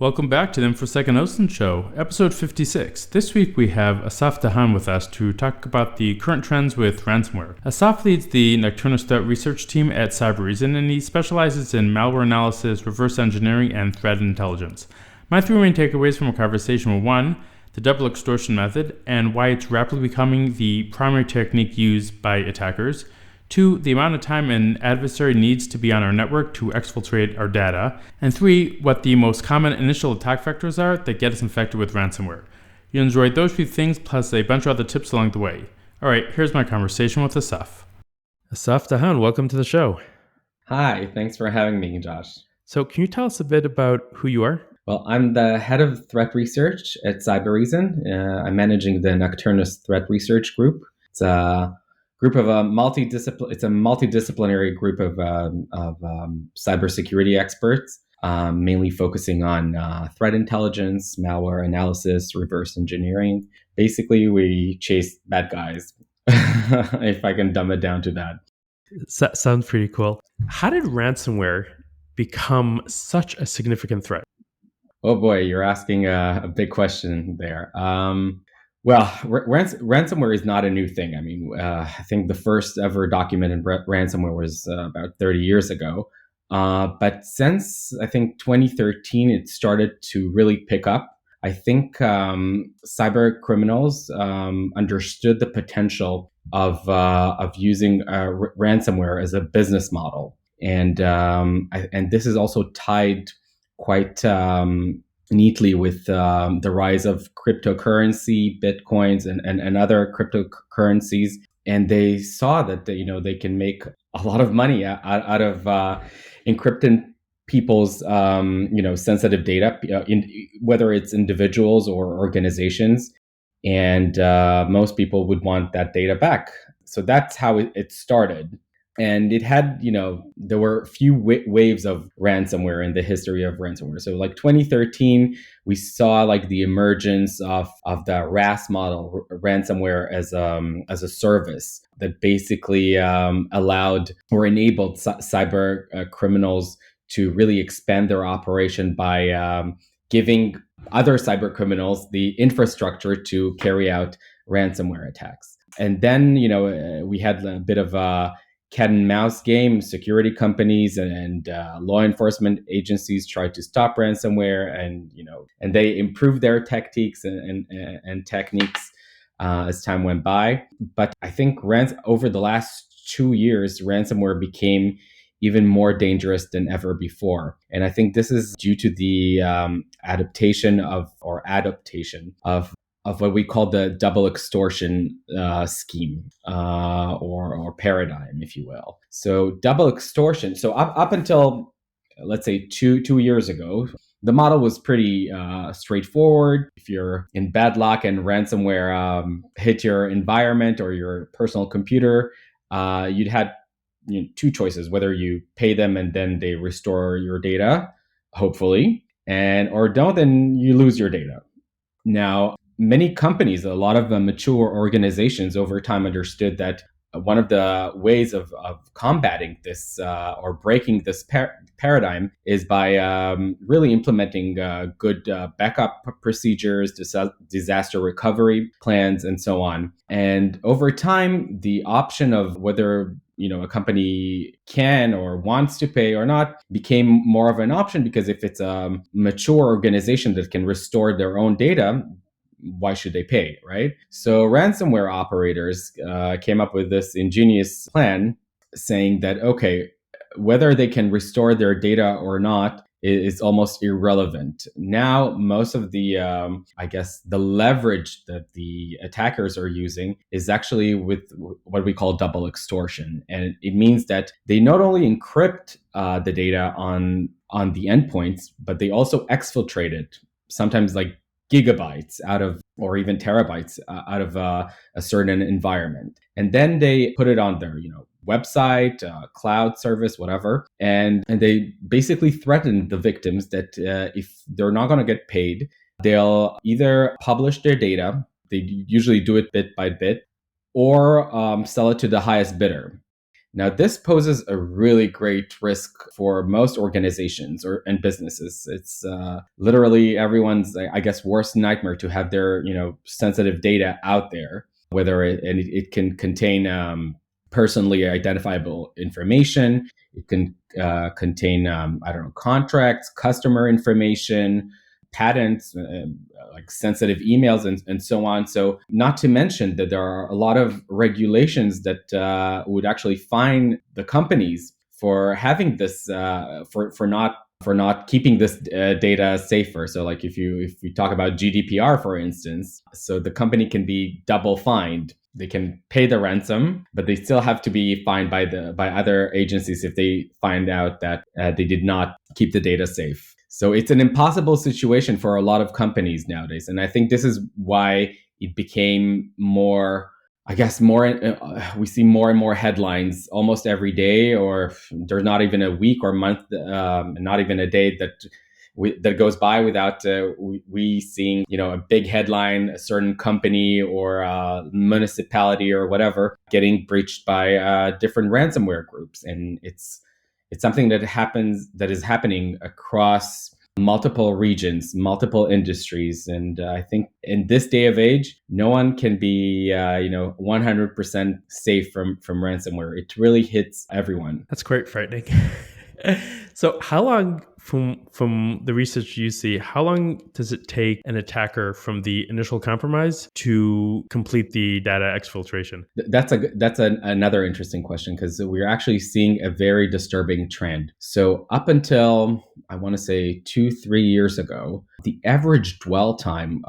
Welcome back to the InfoSec Austin Show, episode 56. This week we have Assaf Dahan with us to talk about the current trends with ransomware. Assaf leads the Nocturnus threat research team at Cybereason, and he specializes in malware analysis, reverse engineering, and threat intelligence. My three main takeaways from our conversation were: one, the double extortion method and why it's rapidly becoming the primary technique used by attackers; two, the amount of time an adversary needs to be on our network to exfiltrate our data; and three, what the most common initial attack vectors are that get us infected with ransomware. You enjoyed those few things plus a bunch of other tips along the way. Alright, here's my conversation with Assaf. Assaf Dahan, welcome to the show. Hi, thanks for having me, Josh. So can you tell us a bit about who you are? Well, I'm the head of threat research at Cybereason. I'm managing the Nocturnus threat research group. It's a group of multidisciplinary group of cybersecurity experts, mainly focusing on threat intelligence, malware analysis, reverse engineering. Basically, we chase bad guys, if I can dumb it down to that. Sounds pretty cool. How did ransomware become such a significant threat? Oh boy, you're asking a big question there. Ransomware is not a new thing. I mean, I think the first ever documented ransomware was about 30 years ago. But since, I think, 2013, it started to really pick up. I think cyber criminals understood the potential of using ransomware as a business model. And this is also tied quite neatly with the rise of cryptocurrency, bitcoins, and other cryptocurrencies. And they saw that they can make a lot of money out of encrypting people's sensitive data, whether it's individuals or organizations. And most people would want that data back. So that's how it started. And it had, there were a few waves of ransomware in the history of ransomware. So like 2013, we saw like the emergence of the RAS model, ransomware as a service that basically allowed or enabled cyber criminals to really expand their operation by giving other cyber criminals the infrastructure to carry out ransomware attacks. And then, we had a bit of a cat and mouse game. Security companies and law enforcement agencies tried to stop ransomware, and they improved their tactics and techniques as time went by. But I think over the last 2 years, ransomware became even more dangerous than ever before. And I think this is due to the adaptation of what we call the double extortion scheme or paradigm, if you will. So double extortion. So up until, let's say, two years ago, the model was pretty straightforward. If you're in bad luck and ransomware hit your environment or your personal computer, you'd had two choices: whether you pay them and then they restore your data, hopefully, or don't, and you lose your data. Now, many companies, a lot of mature organizations over time understood that one of the ways of combating this or breaking this paradigm is by really implementing good backup procedures, disaster recovery plans, and so on. And over time, the option of whether a company can or wants to pay or not became more of an option, because if it's a mature organization that can restore their own data, why should they pay, right? So ransomware operators came up with this ingenious plan saying that, okay, whether they can restore their data or not is almost irrelevant. Now, most of the, the leverage that the attackers are using is actually with what we call double extortion. And it means that they not only encrypt the data on the endpoints, but they also exfiltrate it, sometimes like gigabytes out of, or even terabytes out of a certain environment. And then they put it on their, website, cloud service, whatever. And they basically threaten the victims that if they're not going to get paid, they'll either publish their data, they usually do it bit by bit, or sell it to the highest bidder. Now, this poses a really great risk for most organizations and businesses. It's literally everyone's, I guess, worst nightmare to have their, sensitive data out there, whether it can contain personally identifiable information. It can contain, contracts, customer information, patents, like sensitive emails, and so on. So, not to mention that there are a lot of regulations that would actually fine the companies for having this, for not keeping this data safer. So, like if you talk about GDPR, for instance, so the company can be double fined. They can pay the ransom, but they still have to be fined by other agencies if they find out that they did not keep the data safe. So it's an impossible situation for a lot of companies nowadays. And I think this is why it became more, I guess, we see more and more headlines almost every day, or there's not even a week or month, not even a day that goes by without we seeing, a big headline, a certain company or a municipality or whatever getting breached by different ransomware groups. And it's something that is happening across multiple regions, multiple industries. And I think in this day of age, no one can be, 100% safe from ransomware. It really hits everyone. That's quite frightening. So how long, from the research you see, how long does it take an attacker from the initial compromise to complete the data exfiltration? That's another interesting question, because we're actually seeing a very disturbing trend. So up until, I want to say 2-3 years ago, the average dwell time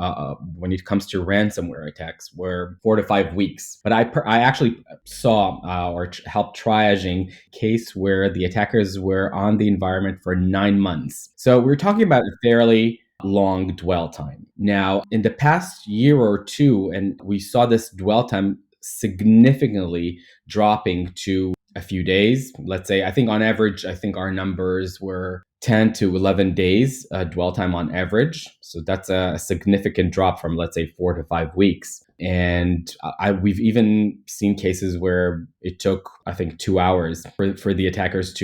when it comes to ransomware attacks were 4 to 5 weeks. But I actually saw or helped triaging case where the attackers were on the environment for 9 months. So we're talking about a fairly long dwell time. Now, in the past year or two, and we saw this dwell time significantly dropping to a few days. Let's say, I think on average, our numbers were 10 to 11 days dwell time on average. So that's a significant drop from, let's say, 4 to 5 weeks. And we've even seen cases where it took, I think, 2 hours for the attackers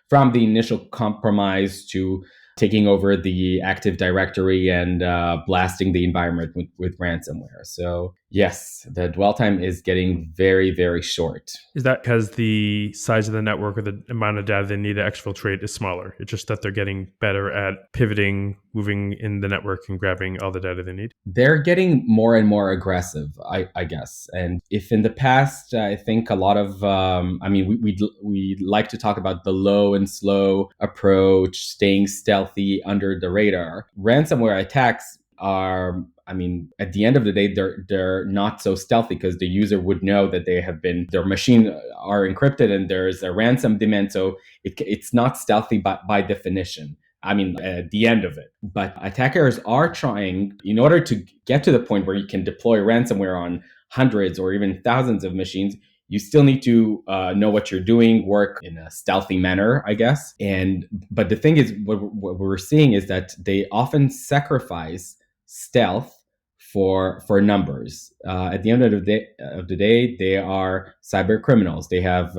from the initial compromise to taking over the Active Directory and blasting the environment with ransomware. So yes, the dwell time is getting very, very short. Is that because the size of the network or the amount of data they need to exfiltrate is smaller? It's just that they're getting better at pivoting, moving in the network and grabbing all the data they need? They're getting more and more aggressive, I guess. And if in the past, I think a lot of, we like to talk about the low and slow approach, staying stealthy under the radar. Ransomware attacks are, at the end of the day, they're not so stealthy, because the user would know that their machine are encrypted and there's a ransom demand. So it's not stealthy by definition. At the end of it. But attackers are trying, in order to get to the point where you can deploy ransomware on hundreds or even thousands of machines, you still need to know what you're doing, work in a stealthy manner, I guess. But the thing is, what we're seeing is that they often sacrifice stealth for numbers. At the end of the day, they are cyber criminals. They have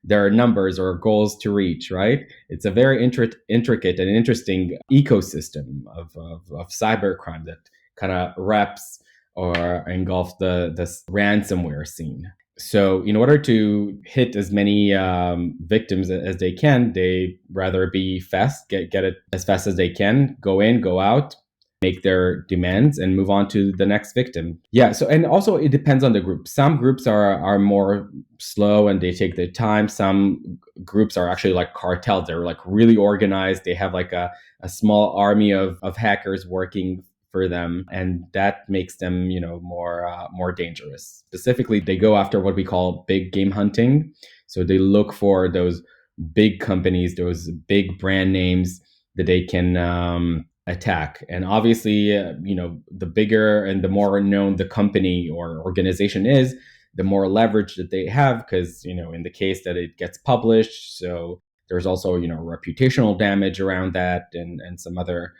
their numbers or goals to reach. Right? It's a very intricate and interesting ecosystem of cyber crime that kind of wraps or engulfs this ransomware scene. So in order to hit as many victims as they can, they rather be fast, get it as fast as they can, go in, go out, make their demands, and move on to the next victim. Yeah. So, and also it depends on the group. Some groups are more slow and they take their time. Some groups are actually like cartels. They're like really organized. They have like a small army of hackers working for them, and that makes them more dangerous. Specifically, they go after what we call big game hunting. So they look for those big companies, those big brand names that they can attack. And obviously, the bigger and the more known the company or organization is, the more leverage that they have, because in the case that it gets published. So there's also reputational damage around that, and some other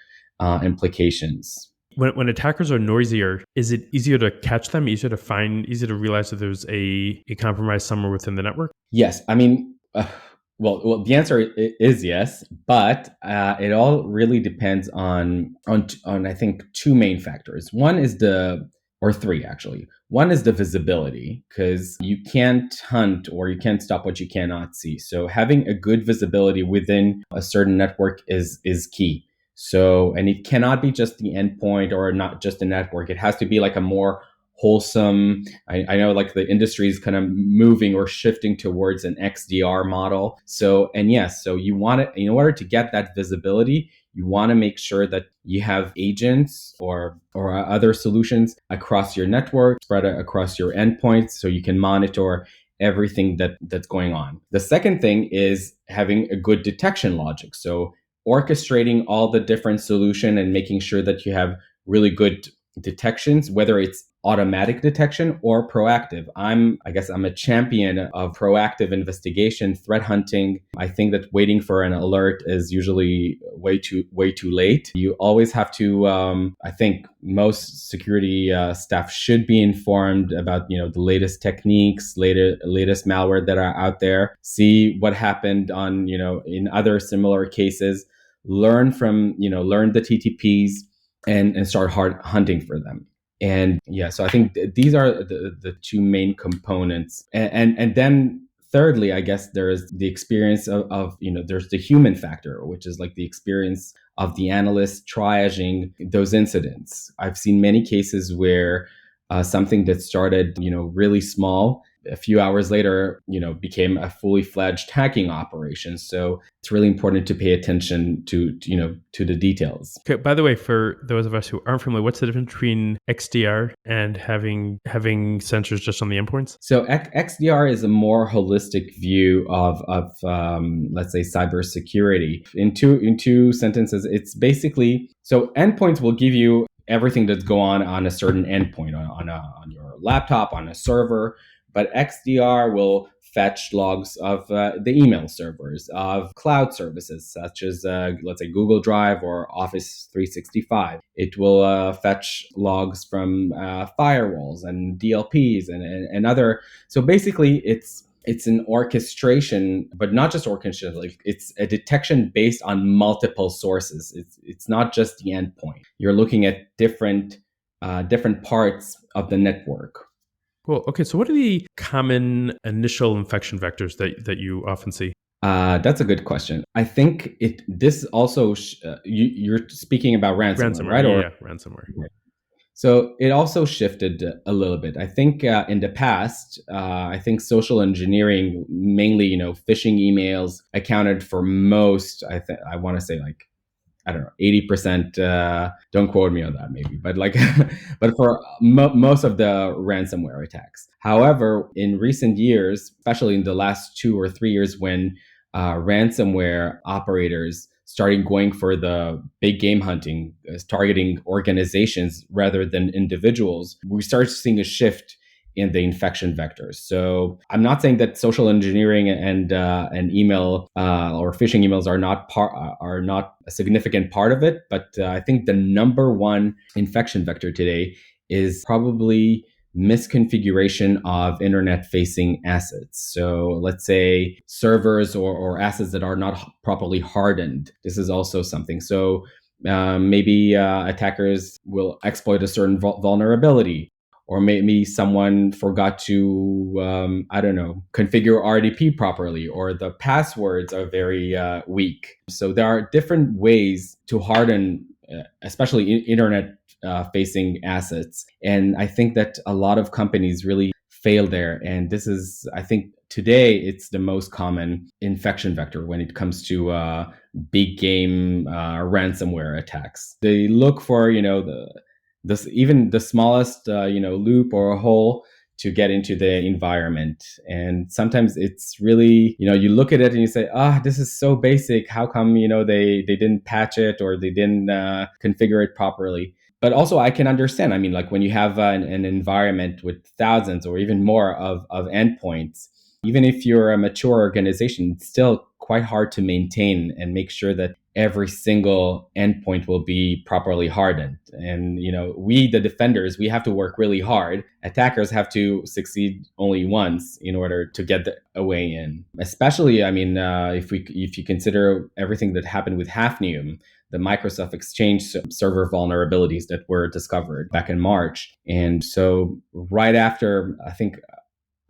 implications. When attackers are noisier, is it easier to catch them, easier to find, easier to realize that there's a compromise somewhere within the network? Yes, I mean, well, the answer is yes, but it all really depends on I think two main factors. One is or three actually. One is the visibility, because you can't hunt or you can't stop what you cannot see. So having a good visibility within a certain network is key. So, and it cannot be just the endpoint or not just the network. It has to be like a more wholesome. I know like the industry is kind of moving or shifting towards an XDR model. So, and yes, so you want it in order to get that visibility, you want to make sure that you have agents or other solutions across your network, spread across your endpoints, so you can monitor everything that's going on. The second thing is having a good detection logic. So orchestrating all the different solution and making sure that you have really good detections, whether it's automatic detection or proactive. I guess I'm a champion of proactive investigation, threat hunting. I think that waiting for an alert is usually way too late. You always have to. I think most security staff should be informed about the latest techniques, latest malware that are out there. See what happened on in other similar cases. Learn the TTPs and start hard hunting for them. And yeah, so I think these are the two main components. And then thirdly, I guess there is the experience of there's the human factor, which is like the experience of the analyst triaging those incidents. I've seen many cases where something that started really small, a few hours later, became a fully fledged hacking operation. So it's really important to pay attention to the details. Okay. By the way, for those of us who aren't familiar, what's the difference between XDR and having sensors just on the endpoints? So XDR is a more holistic view of let's say cybersecurity. In two sentences, it's basically, so endpoints will give you everything that's going on a certain endpoint on your laptop, on a server. But XDR will fetch logs of the email servers, of cloud services such as, let's say, Google Drive or Office 365. It will fetch logs from firewalls and DLPs and other. So basically, it's an orchestration, but not just orchestration. Like it's a detection based on multiple sources. It's not just the endpoint. You're looking at different parts of the network. Cool. Okay, so what are the common initial infection vectors that you often see? That's a good question. I think this also you're speaking about ransomware, right? Yeah, ransomware. Okay. So it also shifted a little bit. I think in the past, I think social engineering, mainly phishing emails, accounted for most. I want to say like, I don't know, 80%. Don't quote me on that, maybe, but like, but for most of the ransomware attacks. However, in recent years, especially in the last 2 or 3 years, when ransomware operators started going for the big game hunting, targeting organizations rather than individuals, we started seeing a shift in the infection vectors. So I'm not saying that social engineering and email or phishing emails are not a significant part of it, but I think the number one infection vector today is probably misconfiguration of internet-facing assets. So let's say servers or assets that are not properly hardened. This is also something. So maybe attackers will exploit a certain vulnerability, or maybe someone forgot to, I don't know, configure RDP properly, or the passwords are very weak. So there are different ways to harden, especially internet facing assets. And I think that a lot of companies really fail there. And this is, I think today, it's the most common infection vector when it comes to big game ransomware attacks. They look for, even the smallest loop or a hole to get into the environment. And sometimes it's really, you look at it and you say, this is so basic. How come they didn't patch it or they didn't configure it properly? But also I can understand, I mean, like when you have an environment with thousands or even more of endpoints, even if you're a mature organization, it's still quite hard to maintain and make sure that every single endpoint will be properly hardened. And, we, the defenders, we have to work really hard. Attackers have to succeed only once in order to get a way in. Especially, if you consider everything that happened with Hafnium, the Microsoft Exchange server vulnerabilities that were discovered back in March. And so right after, I think,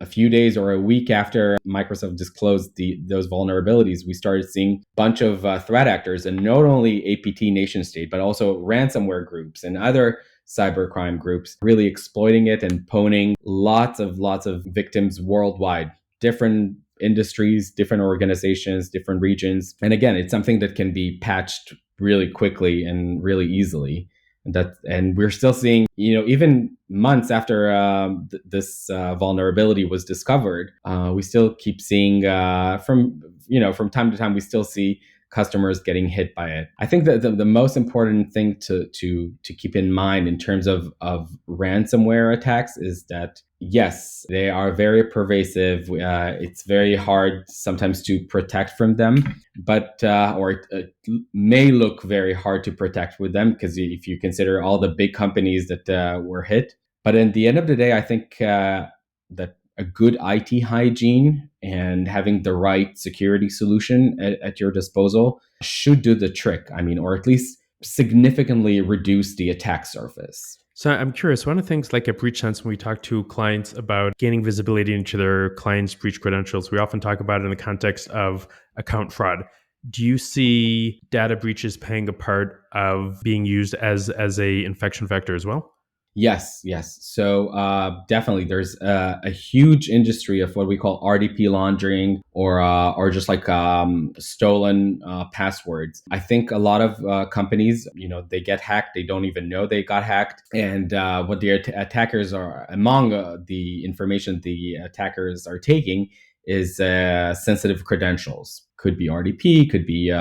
a few days or a week after Microsoft disclosed those vulnerabilities, we started seeing a bunch of threat actors, and not only APT nation state, but also ransomware groups and other cybercrime groups really exploiting it and pwning lots of victims worldwide, different industries, different organizations, different regions. And again, it's something that can be patched really quickly and really easily. And we're still seeing, even months after this vulnerability was discovered, we still keep seeing from time to time, we still see customers getting hit by it. I think that the most important thing to keep in mind in terms of ransomware attacks is that, yes, they are very pervasive. It's very hard sometimes to protect from them, but it may look very hard to protect with them, because if you consider all the big companies that were hit. But at the end of the day, I think that a good IT hygiene and having the right security solution at your disposal should do the trick. Or at least significantly reduce the attack surface. So I'm curious, one of the things like at Breach Sense, when we talk to clients about gaining visibility into their clients' breach credentials, we often talk about it in the context of account fraud. Do you see data breaches playing a part of being used as a infection vector as well? Yes. So definitely, there's a huge industry of what we call RDP laundering, or just like stolen passwords. I think a lot of companies, they get hacked, they don't even know they got hacked, and what the attackers are, among the information the attackers are taking, is sensitive credentials. Could be RDP, could be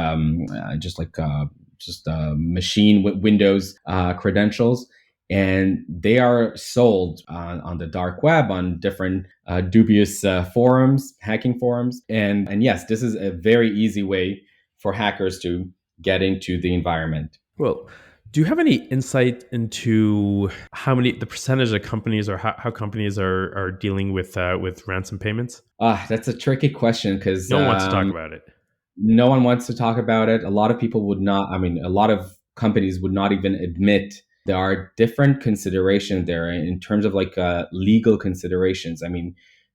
just machine Windows credentials. And they are sold on the dark web, on different dubious forums, hacking forums. And yes, this is a very easy way for hackers to get into the environment. Well, do you have any insight into the percentage of companies, or how companies are dealing with ransom payments? That's a tricky question, because no one wants to talk about it. No one wants to talk about it. A lot of people would not. A lot of companies would not even admit. There are different considerations there in terms of legal considerations.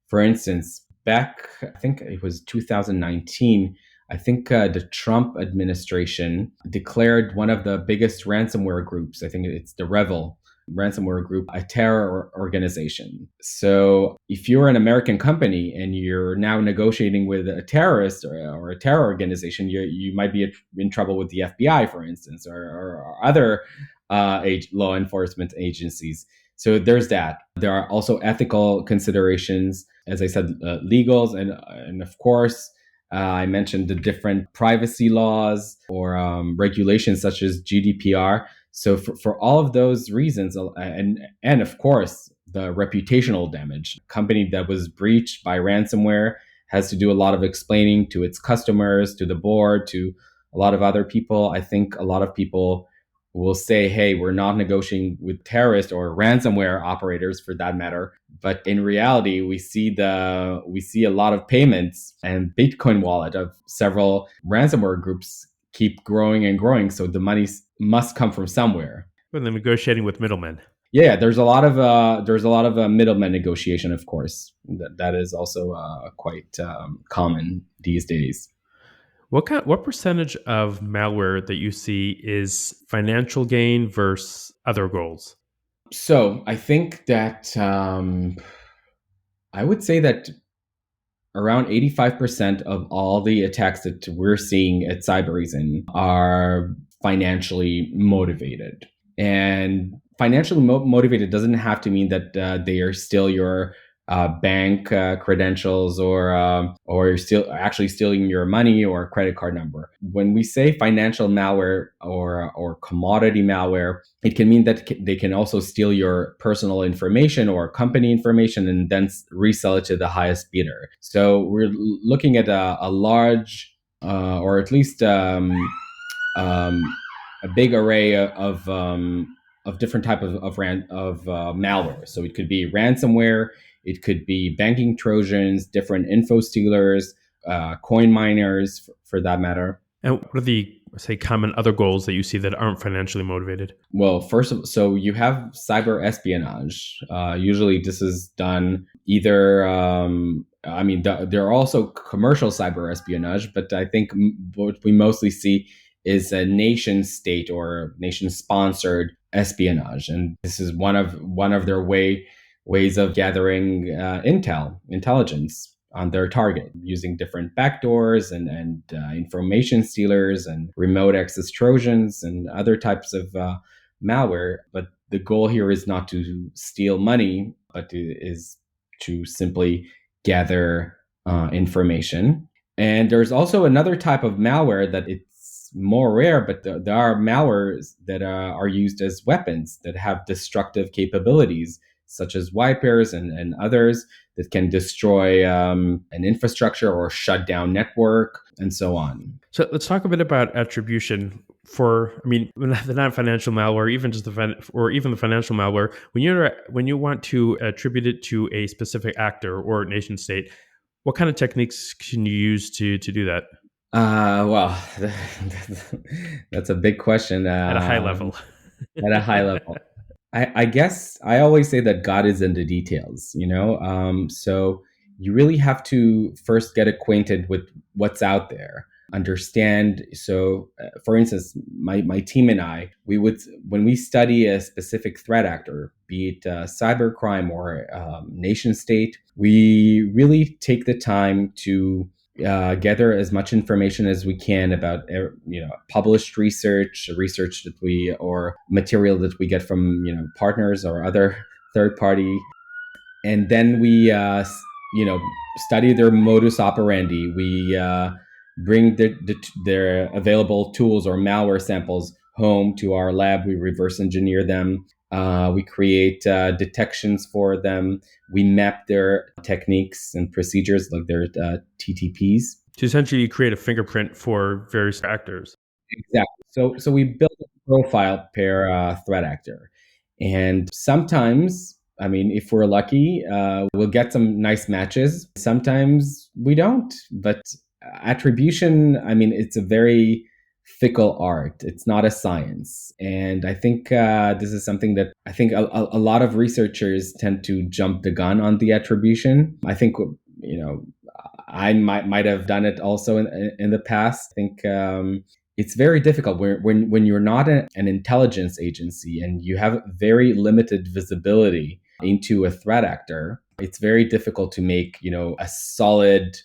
For instance, back, I think it was 2019, I think the Trump administration declared one of the biggest ransomware groups, I think it's the Revel ransomware group, a terror organization. So if you're an American company and you're now negotiating with a terrorist or a terror organization, you might be in trouble with the FBI, for instance, or other law enforcement agencies. So there's that. There are also ethical considerations, as I said, legals, and of course, I mentioned the different privacy laws or regulations such as GDPR. So for all of those reasons, and of course, the reputational damage, a company that was breached by ransomware has to do a lot of explaining to its customers, to the board, to a lot of other people. I think a lot of people will say, hey, we're not negotiating with terrorist or ransomware operators, for that matter. But in reality, we see a lot of payments and Bitcoin wallet of several ransomware groups keep growing and growing. So the money must come from somewhere. When they're negotiating with middlemen. Yeah, there's a lot of middlemen negotiation, of course. That is also quite common these days. What percentage of malware that you see is financial gain versus other goals? So I think that I would say that around 85% of all the attacks that we're seeing at Cybereason are financially motivated. And financially motivated doesn't have to mean that they are still your bank credentials, or you're still actually stealing your money or credit card number. When we say financial malware or commodity malware, it can mean that they can also steal your personal information or company information and then resell it to the highest bidder. So we're looking at a large, or at least um, a big array of different type of malware. So it could be ransomware, it could be banking trojans, different info stealers, coin miners, for that matter. And what are the, say, common other goals that you see that aren't financially motivated? Well, so you have cyber espionage. Usually, this is done either. There are also commercial cyber espionage, but I think what we mostly see is a nation state or nation sponsored espionage, and this is one of their ways of gathering intelligence on their target using different backdoors and information stealers and remote access trojans and other types of malware. But the goal here is not to steal money, but is to simply gather information. And there's also another type of malware that it's more rare, but there are malwares that are used as weapons that have destructive capabilities, such as wipers and others that can destroy an infrastructure or shut down network and so on. So let's talk a bit about attribution for, the non-financial malware, even just even the financial malware. When you want to attribute it to a specific actor or nation state, what kind of techniques can you use to do that? Well, that's a big question. At a high level. At a high level. I guess I always say that God is in the details, so you really have to first get acquainted with what's out there, understand. So, for instance, my team and I, when we study a specific threat actor, be it cybercrime or nation state, we really take the time to gather as much information as we can about published research that we or material that we get from partners or other third party, and then we study their modus operandi. We bring their available tools or malware samples home to our lab. We reverse engineer them. We create detections for them. We map their techniques and procedures, like their TTPs. To essentially create a fingerprint for various actors. Exactly. So we build a profile per threat actor. And sometimes, if we're lucky, we'll get some nice matches. Sometimes we don't. But attribution, it's a very fickle art. It's not a science. And I think this is something that I think a lot of researchers tend to jump the gun on the attribution. I think, I might have done it also in the past. I think it's very difficult when you're not an intelligence agency and you have very limited visibility into a threat actor. It's very difficult to make a solid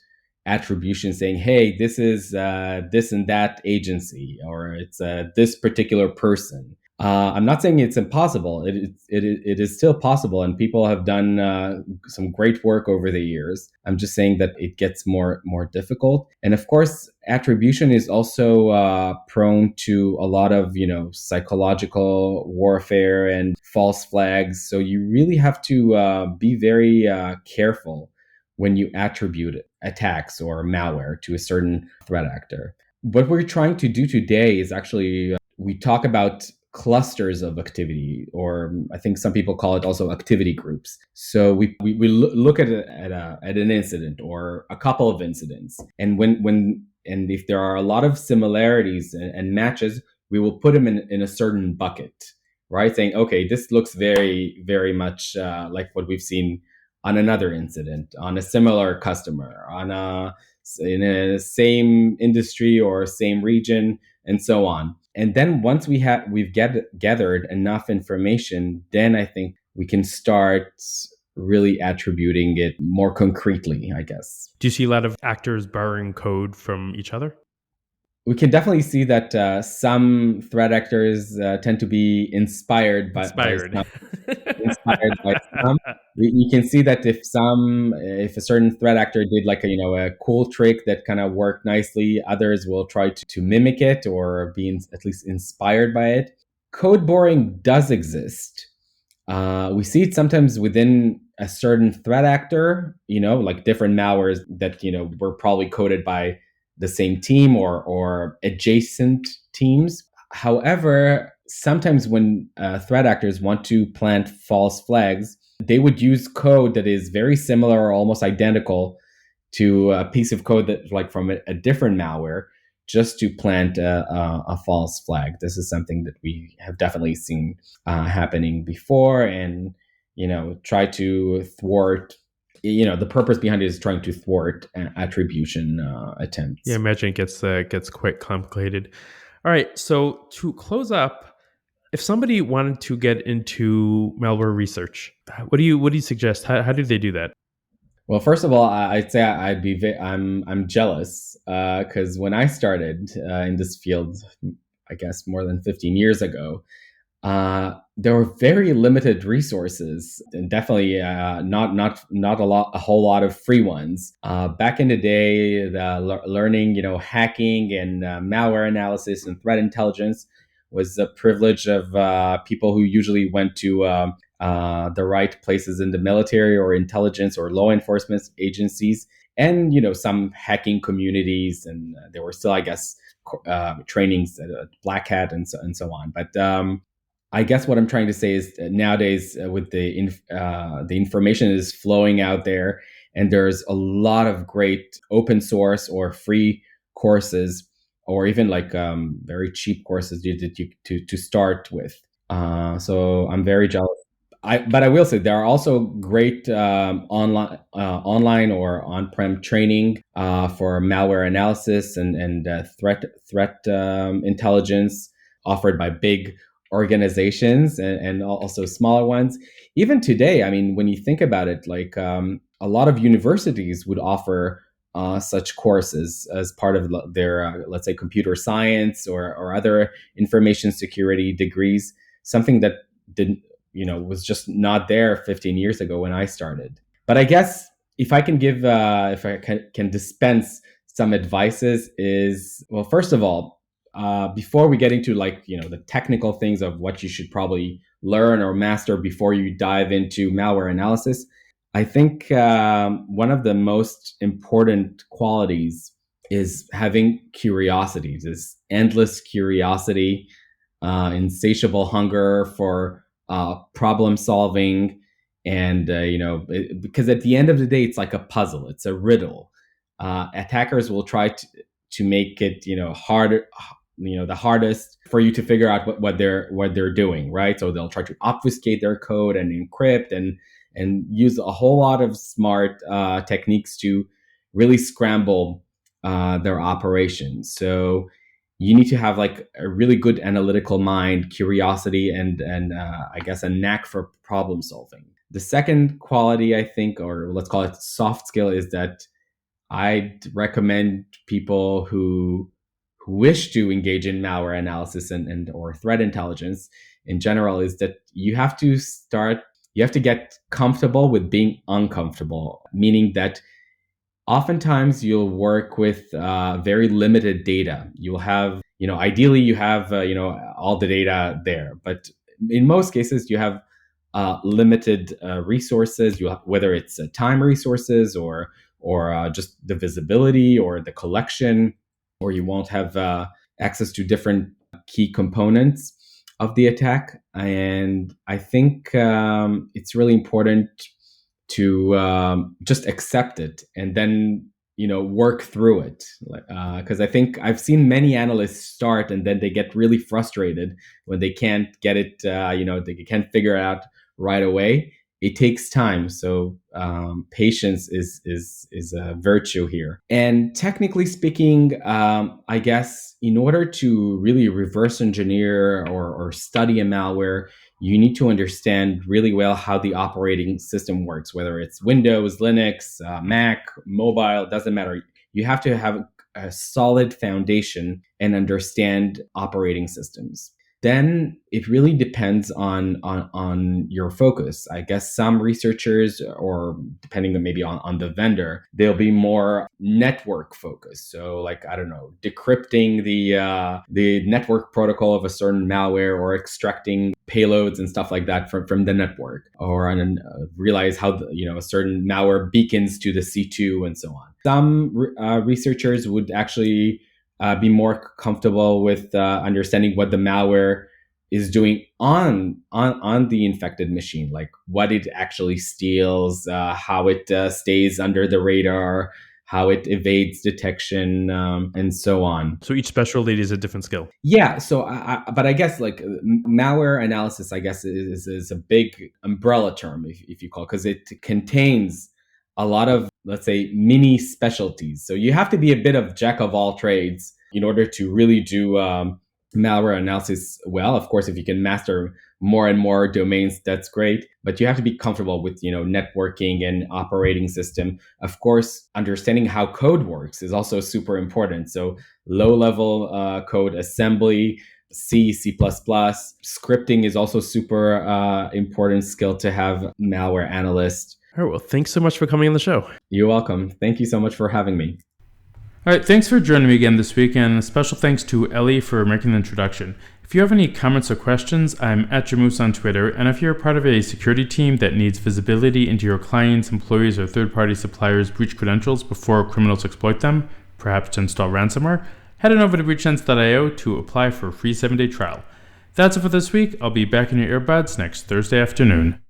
attribution saying, hey, this is this and that agency, or it's this particular person. I'm not saying it's impossible. It is still possible, and people have done some great work over the years. I'm just saying that it gets more difficult. And of course, attribution is also prone to a lot of psychological warfare and false flags. So you really have to be very careful when you attribute attacks or malware to a certain threat actor. What we're trying to do today is actually we talk about clusters of activity, or I think some people call it also activity groups. So we look at an incident or a couple of incidents, and and if there are a lot of similarities and matches, we will put them in a certain bucket, right? Saying, okay, this looks very, very much like what we've seen on another incident, on a similar customer, in a same industry or same region, and so on. And then once we've gathered enough information, then I think we can start really attributing it more concretely, I guess. Do you see a lot of actors borrowing code from each other? We can definitely see that some threat actors tend to be inspired by some. You can see that if a certain threat actor did like a cool trick that kind of worked nicely, others will try to mimic it or be at least inspired by it. Code borrowing does exist. We see it sometimes within a certain threat actor, like different malwares that were probably coded by the same team or adjacent teams. However, sometimes when threat actors want to plant false flags, they would use code that is very similar or almost identical to a piece of code that, like, from a different malware, just to plant a false flag. This is something that we have definitely seen happening before, and try to thwart. The purpose behind it is trying to thwart attribution attempts. Yeah, I imagine it gets quite complicated. All right, so to close up, if somebody wanted to get into malware research, what do you suggest? How do they do that? Well, first of all, I'd say I'm jealous because when I started in this field, I guess more than 15 years ago, there were very limited resources, and definitely not a whole lot of free ones. Back in the day, learning hacking and malware analysis and threat intelligence was the privilege of people who usually went to the right places in the military or intelligence or law enforcement agencies, and some hacking communities, and there were still, I guess, trainings at Black Hat and so on. But I guess what I'm trying to say is that nowadays, with the information is flowing out there, and there's a lot of great open source or free courses, or even like very cheap courses to start with. So I'm very jealous. But I will say there are also great online or on-prem training for malware analysis and threat intelligence offered by big organizations and also smaller ones. Even today, I mean, when you think about it, like a lot of universities would offer such courses as part of their, let's say, computer science or other information security degrees, something that didn't, was just not there 15 years ago when I started. But I guess if I can give, if I can dispense some advices is, well, first of all, before we get into the technical things of what you should probably learn or master before you dive into malware analysis, I think one of the most important qualities is having curiosity, this endless curiosity, insatiable hunger for problem solving, and because at the end of the day, it's like a puzzle, it's a riddle. Attackers will try to make it harder, the hardest for you to figure out what they're doing, right? So they'll try to obfuscate their code and encrypt and use a whole lot of smart techniques to really scramble their operations. So you need to have like a really good analytical mind, curiosity, and I guess a knack for problem solving. The second quality, I think, or let's call it soft skill, is that I'd recommend people who wish to engage in malware analysis and or threat intelligence in general, is that you have to get comfortable with being uncomfortable, meaning that oftentimes you'll work with very limited data. You'll have, ideally you have, all the data there, but in most cases you have limited resources. You have, whether it's time resources or just the visibility or the collection, or you won't have access to different key components of the attack. And I think it's really important to just accept it and then work through it, because I think I've seen many analysts start and then they get really frustrated when they can't get it, they can't figure it out right away. It takes time, so patience is a virtue here. And technically speaking, I guess in order to really reverse engineer or study a malware, you need to understand really well how the operating system works, whether it's Windows, Linux, Mac, mobile, doesn't matter. You have to have a solid foundation and understand operating systems. Then it really depends on your focus. I guess some researchers, or depending on maybe on the vendor, they'll be more network focused. So like, I don't know, decrypting the network protocol of a certain malware, or extracting payloads and stuff like that from the network, or realize how a certain malware beacons to the C2 and so on. Some researchers would actually be more comfortable with understanding what the malware is doing on the infected machine, like what it actually steals, how it stays under the radar, how it evades detection, and so on. So each specialty is a different skill. Yeah. So, but I guess like malware analysis, I guess is a big umbrella term, if you call, because it contains a lot of, let's say, mini specialties. So you have to be a bit of jack of all trades in order to really do malware analysis well. Of course, if you can master more and more domains, that's great. But you have to be comfortable with, networking and operating system. Of course, understanding how code works is also super important. So low-level code assembly, C, C++, scripting is also super important skill to have malware analyst. All right, well, thanks so much for coming on the show. You're welcome. Thank you so much for having me. All right, thanks for joining me again this week, and a special thanks to Ellie for making the introduction. If you have any comments or questions, I'm @Jamoose on Twitter, and if you're part of a security team that needs visibility into your clients, employees, or third-party suppliers' breach credentials before criminals exploit them, perhaps to install ransomware, head on over to breachsense.io to apply for a free 7-day trial. That's it for this week. I'll be back in your earbuds next Thursday afternoon.